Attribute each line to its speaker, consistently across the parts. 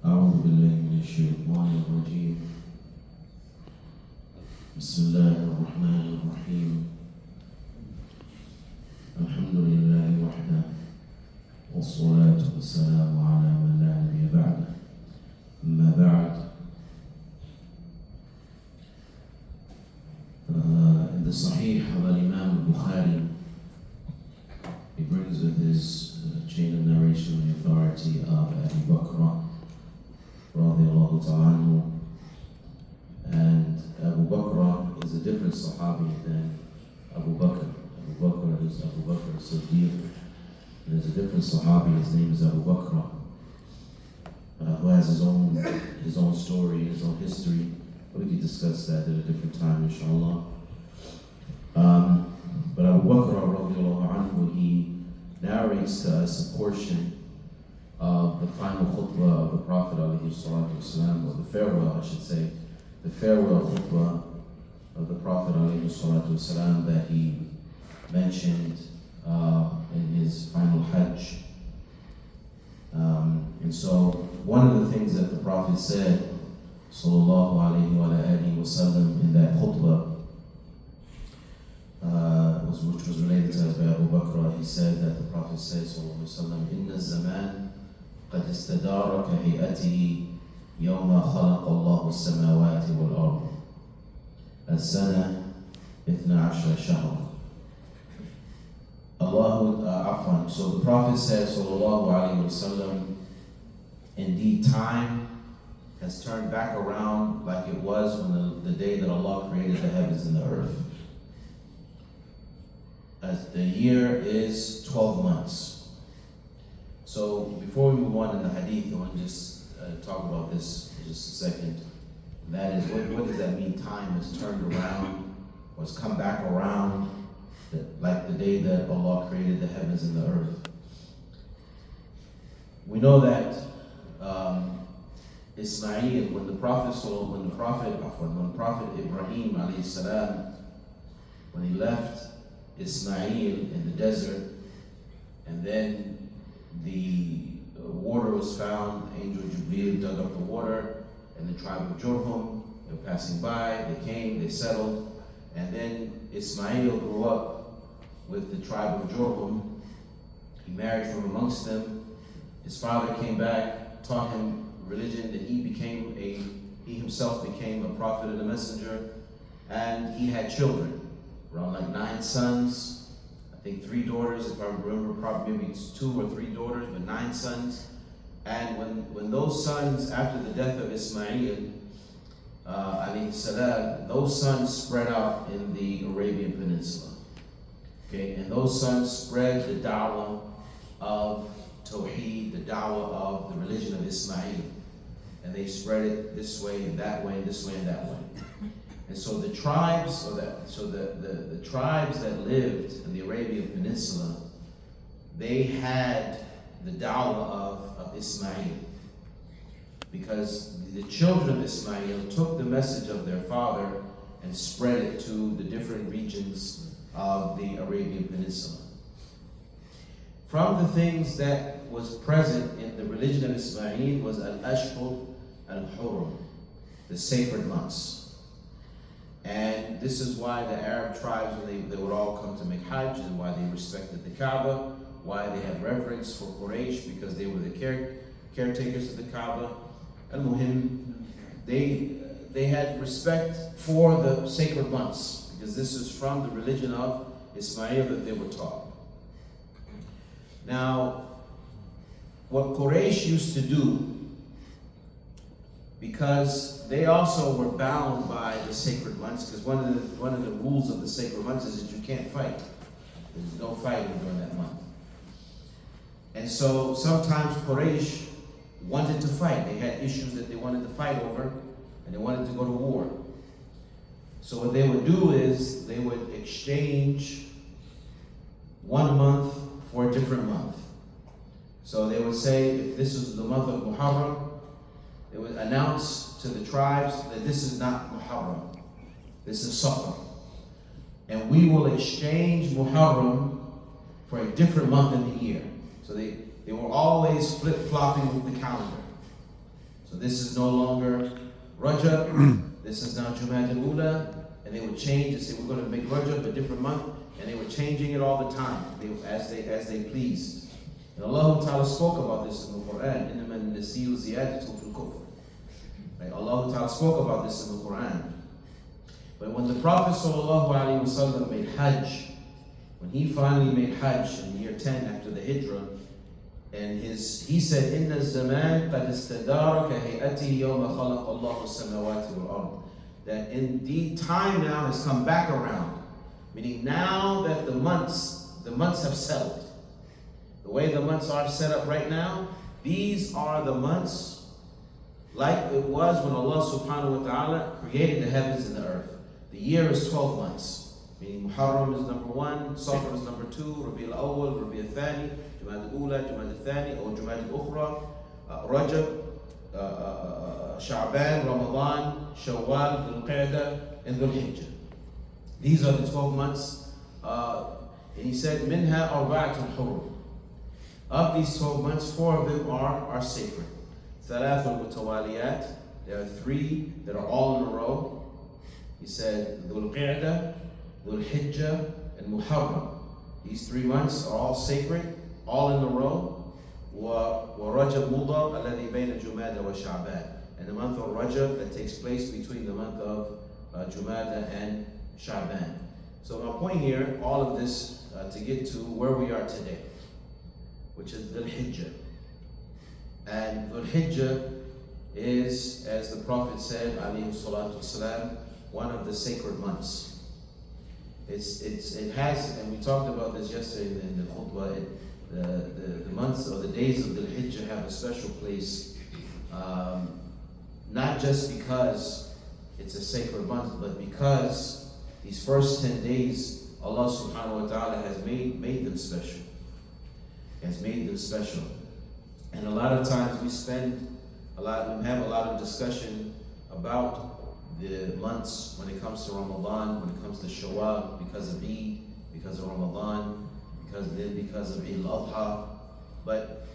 Speaker 1: أعوذ بالله من الشيطان الرجيم. بسم الله الرحمن الرحيم. الحمد لله وحده والصلاة والسلام على من لا نبي بعده. أما بعد, in the Sahih of Imam Bukhari, he brings with his chain of narration the authority of Abu Bakr radiallahu ta'ala, and Abu Bakr is a different Sahabi than Abu Bakr. Abu Bakr is Abu Bakr Siddiq. There's a different Sahabi, his name is Abu Bakr, who has his own story, his own history. We can discuss that at a different time, inshallah. But Abu Bakr radiallahu anhu, he narrates to us a portion of the final khutbah of the Prophet alayhi salatu wasalam, or the farewell, I should say, the farewell khutbah of the Prophet alayhi salatu wasalam that he mentioned in his final hajj. And so one of the things that the Prophet said, sallallahu alayhi wa alihi wasallam, in that khutbah, which was related to us by Abu Bakr, he said that the Prophet said, sallallahu alayhi wa sallam, "Inna zaman قد استدار كهيئته يوم خلق الله السماوات والأرض السنة 12 شهر." So the Prophet said, sallallahu alayhi wasallam, indeed time has turned back around like it was when the day that Allah created the heavens and the earth. As the year is 12 months. So before we move on in the hadith, I want to just talk about this for just a second. That is, what does that mean? Time has turned around, or has come back around, like the day that Allah created the heavens and the earth. We know that Ismail, when the Prophet Ibrahim alayhi salam, when he left Ismail in the desert, and then the water was found, Angel Jibreel dug up the water, and the tribe of Jurhum, they were passing by, they came, they settled, and then Ismail grew up with the tribe of Jurhum. He married from amongst them. His father came back, taught him religion, and he himself became a prophet and a messenger, and he had children, around like 9 sons, I think 3 daughters, if I remember, probably maybe 2 or 3 daughters, but 9 sons. And when those sons, after the death of Ismail, alayhi salam, those sons spread out in the Arabian Peninsula. Okay, and those sons spread the da'wah of Tawheed, the da'wah of the religion of Ismail. And they spread it this way and that way and this way and that way. And so the tribes, the tribes that lived in the Arabian Peninsula, they had the da'wah of Ismail. Because the children of Ismail took the message of their father and spread it to the different regions of the Arabian Peninsula. From the things that was present in the religion of Ismail was al-Ashhur al-Hurum, the sacred months. And this is why the Arab tribes, they would all come to make Hajj, and why they respected the Kaaba, why they had reverence for Quraysh, because they were the caretakers of the Kaaba. Al-Muhim, they had respect for the sacred months, because this is from the religion of Ismail that they were taught. Now, what Quraysh used to do, because they also were bound by the sacred months, because one of the rules of the sacred months is that you can't fight. There's no fighting during that month. And so sometimes Quraysh wanted to fight. They had issues that they wanted to fight over, and they wanted to go to war. So what they would do is they would exchange one month for a different month. So they would say, if this is the month of Muharram, they would announce to the tribes that this is not Muharram, this is Safar. And we will exchange Muharram for a different month in the year. So they were always flip-flopping with the calendar. So this is no longer Rajab, this is now Jumad al-Ula, and they would change and say we're going to make Rajab a different month, and they were changing it all the time as they pleased. And Allah Ta'ala spoke about this in the Quran. إِنَّمَا النَّسِيُّ زِيَادَةٌ فِي الْكُفْرِ. Right? Allah Ta'ala spoke about this in the Quran. But when the Prophet ﷺ made Hajj, when he finally made Hajj in year 10 after the Hijrah, and he said, إِنَّ الزَّمَانَ قَدْ اسْتَدَارَ كَهَيْئَتِهِ يَوْمَ خَلَقَ اللَّهُ السَّمَاوَاتِ وَالْأَرْضِ. That indeed time now has come back around. Meaning now that the months have settled. The way the months are set up right now, these are the months like it was when Allah subhanahu wa ta'ala created the heavens and the earth. The year is 12 months. Meaning Muharram is number 1, Safar is number 2, Rabi al-Awwal, Rabi al-Thani, Jumad al-Ula, Jumad al-Thani, or Jumad al-Ukhra, Rajab, Sha'ban, Ramadan, Shawwal, Dhul-Qa'dah, and Dhul-Hijjah. These are the 12 months. And he said, Minha arba'atun hurum. Of these 12 months, 4 of them are sacred. Thalathun mutawaliyat. There are 3 that are all in a row. He said, Dhul-Qa'dah, Dhul-Hijjah, and Muharram. These 3 months are all sacred, all in a row. وَرَجَبْ مُضَرْ الَّذِي بَيْنَ جُمَادَ وَشَعْبَانَ. And the month of Rajab that takes place between the month of Jumada and Sha'ban. So my point here, all of this to get to where we are today, which is Dhul Hijjah. And Dhul Hijjah is, as the Prophet said, alayhi salatu wasalam, one of the sacred months. It has, and we talked about this yesterday in the khutbah, the months or the days of Dhul Hijjah have a special place, not just because it's a sacred month, but because these first 10 days, Allah subhanahu wa ta'ala has made them special. Has made them special. And a lot of times we have a lot of discussion about the months when it comes to Ramadan, when it comes to Shawwal, because of Eid, because of Ramadan, because of Eid al-Adha. But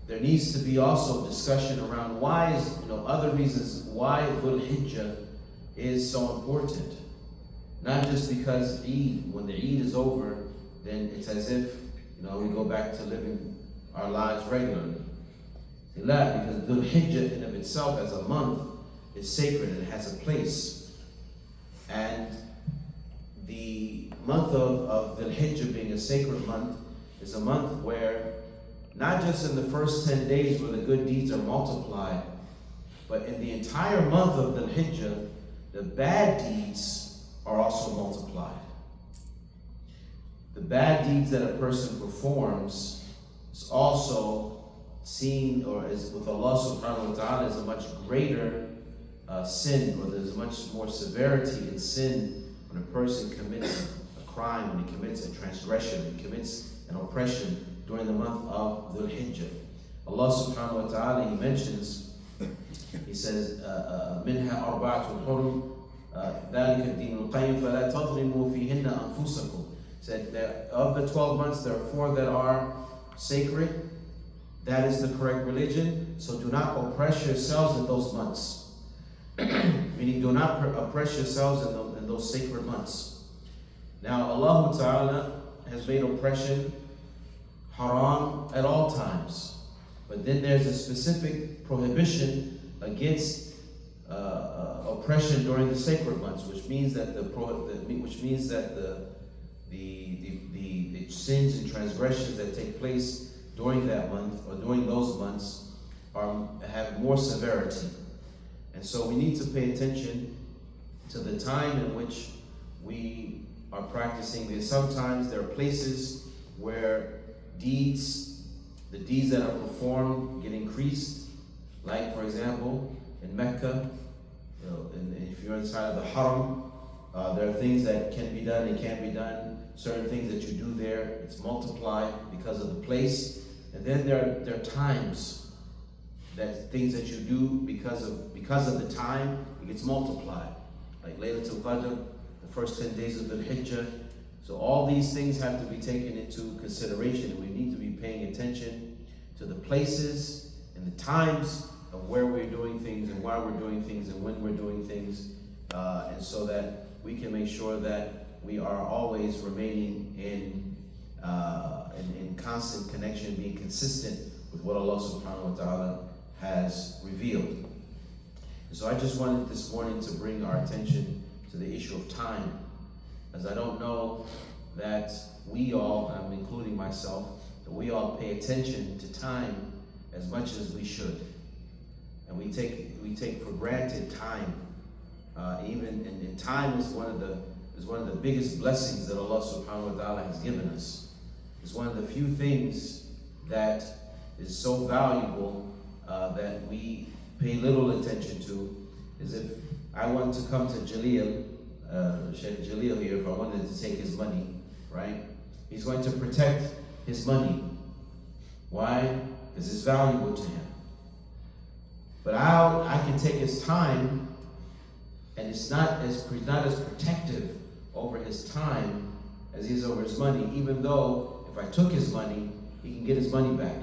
Speaker 1: there needs to be also discussion around why is, other reasons why Dhul Hijjah is so important. Not just because Eid, when the Eid is over, then it's as if, we go back to living our lives regularly. Because Dhul Hijjah in of itself as a month is sacred and it has a place. And the month of Dhul Hijjah being a sacred month is a month where not just in the first 10 days where the good deeds are multiplied, but in the entire month of Dhul Hijjah, the bad deeds are also multiplied. The bad deeds that a person performs is also seen, or is with Allah subhanahu wa ta'ala, is a much greater sin, or there's much more severity in sin when a person commits a crime, when he commits a transgression, when he commits an oppression during the month of Dhul Hijjah. Allah subhanahu wa ta'ala, He mentions, He says, Minha arba'atun hurum, ذَلِكَ الدِّينُ الْقَيِّمُ فَلَا تَظْلِمُوا فِيهِنَّ أَنفُسَكُمْ. Said that of the 12 months, there are 4 that are sacred. That is the correct religion. So do not oppress yourselves in those months. Meaning, do not oppress yourselves in those sacred months. Now, Allah Ta'ala has made oppression haram at all times. But then there's a specific prohibition against oppression during the sacred months, which means that the sins and transgressions that take place during that month or during those months have more severity. And so we need to pay attention to the time in which we are practicing this. Sometimes there are places where the deeds that are performed get increased. Like, for example, in Mecca, and if you're inside of the Haram, there are things that can be done and can't be done. Certain things that you do there, it's multiplied because of the place. And then there are times that things that you do because of the time, it gets multiplied. Like Laylatul Fajr, the first 10 days of the Hijjah. So all these things have to be taken into consideration, and we need to be paying attention to the places and the times of where we're doing things and why we're doing things and when we're doing things, and so that we can make sure that we are always remaining in constant connection, being consistent with what Allah subhanahu wa ta'ala has revealed. And so I just wanted this morning to bring our attention to the issue of time, as I don't know that we all, I'm including myself, that we all pay attention to time as much as we should. And we take for granted time. And time is one of the biggest blessings that Allah subhanahu wa ta'ala has given us. It's one of the few things that is so valuable that we pay little attention to. Is if I want to come to Jaleel, Shaykh Jaleel here, if I wanted to take his money, right? He's going to protect his money. Why? Because it's valuable to him. But I can take his time, and it's not as protective over his time as he is over his money, even though if I took his money, he can get his money back.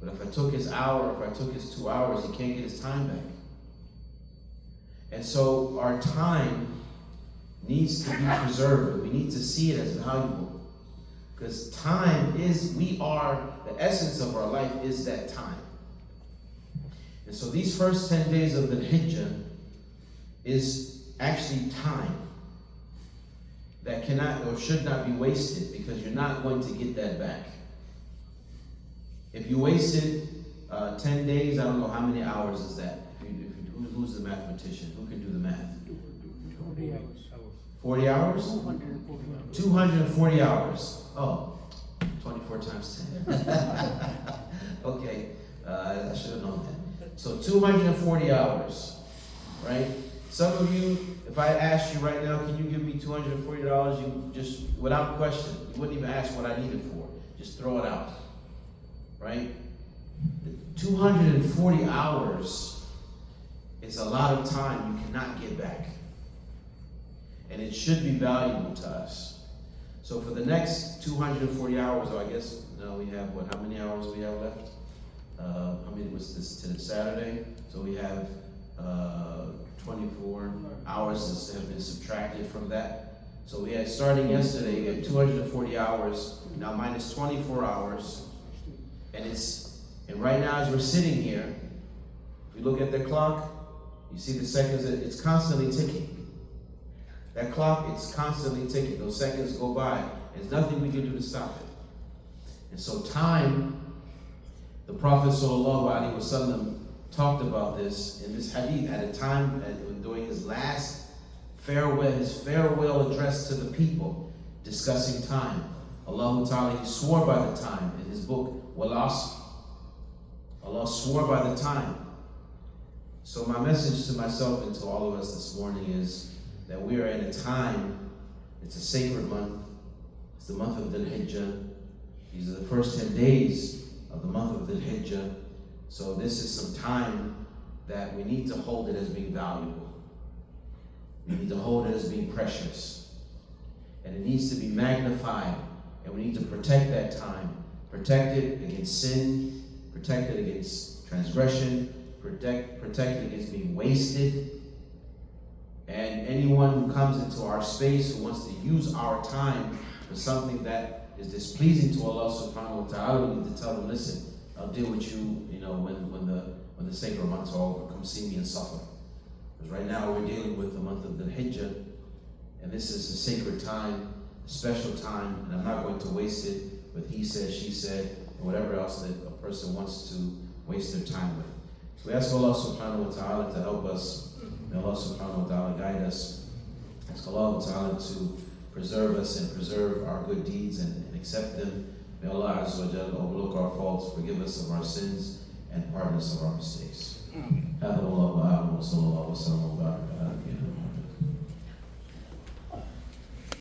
Speaker 1: But if I took his hour, if I took his 2 hours, he can't get his time back. And so our time needs to be preserved. We need to see it as valuable. Because time is, the essence of our life is that time. And so these first 10 days of the Hijjah is actually time that cannot or should not be wasted, because you're not going to get that back. If you wasted 10 days, I don't know how many hours is that. Who's the mathematician? Who can do the math?
Speaker 2: 40 hours.
Speaker 1: 40 hours? 240 hours. Oh, 24 times 10. Okay, I should have known that. So 240 hours, right? Some of you, if I asked you right now, can you give me $240? You just, without question, you wouldn't even ask what I need it for. Just throw it out, right? 240 hours is a lot of time you cannot get back. And it should be valuable to us. So for the next 240 hours, or I guess, no, we have what, how many hours we have left? How many was this to Saturday? So we have 24 hours that have been subtracted from that. So we had, starting yesterday, we had 240 hours, now minus 24 hours. And right now as we're sitting here, if you look at the clock, you see the seconds, it's constantly ticking. That clock, it's constantly ticking. Those seconds go by. There's nothing we can do to stop it. And so time, the Prophet ﷺ talked about this in this hadith at a time during his last farewell address to the people, discussing time. Allah Ta'ala, he swore by the time in his book, Wal Asr. Allah swore by the time. So my message to myself and to all of us this morning is that we are in a time, it's a sacred month, it's the month of Dhul Hijjah. These are the first 10 days of the month of Dhul Hijjah. So this is some time that we need to hold it as being valuable. We need to hold it as being precious. And it needs to be magnified. And we need to protect that time. Protect it against sin, protect it against transgression, protect it against being wasted. And anyone who comes into our space who wants to use our time for something that is displeasing to Allah subhanahu wa ta'ala, we need to tell them, listen, I'll deal with you, when the sacred months are over. Come see me and suffer. Because right now we're dealing with the month of the Hijjah, and this is a sacred time, a special time, and I'm not going to waste it with he said, she said, and whatever else that a person wants to waste their time with. So we ask Allah subhanahu wa ta'ala to help us. May Allah subhanahu wa ta'ala guide us. Ask Allah ta'ala to preserve us and preserve our good deeds and accept them. May Allah Azza wa Jalla overlook our faults, forgive us of our sins, and pardon us of our mistakes. هذا والله أعلم وصلى الله وسلم وبارك على نبينا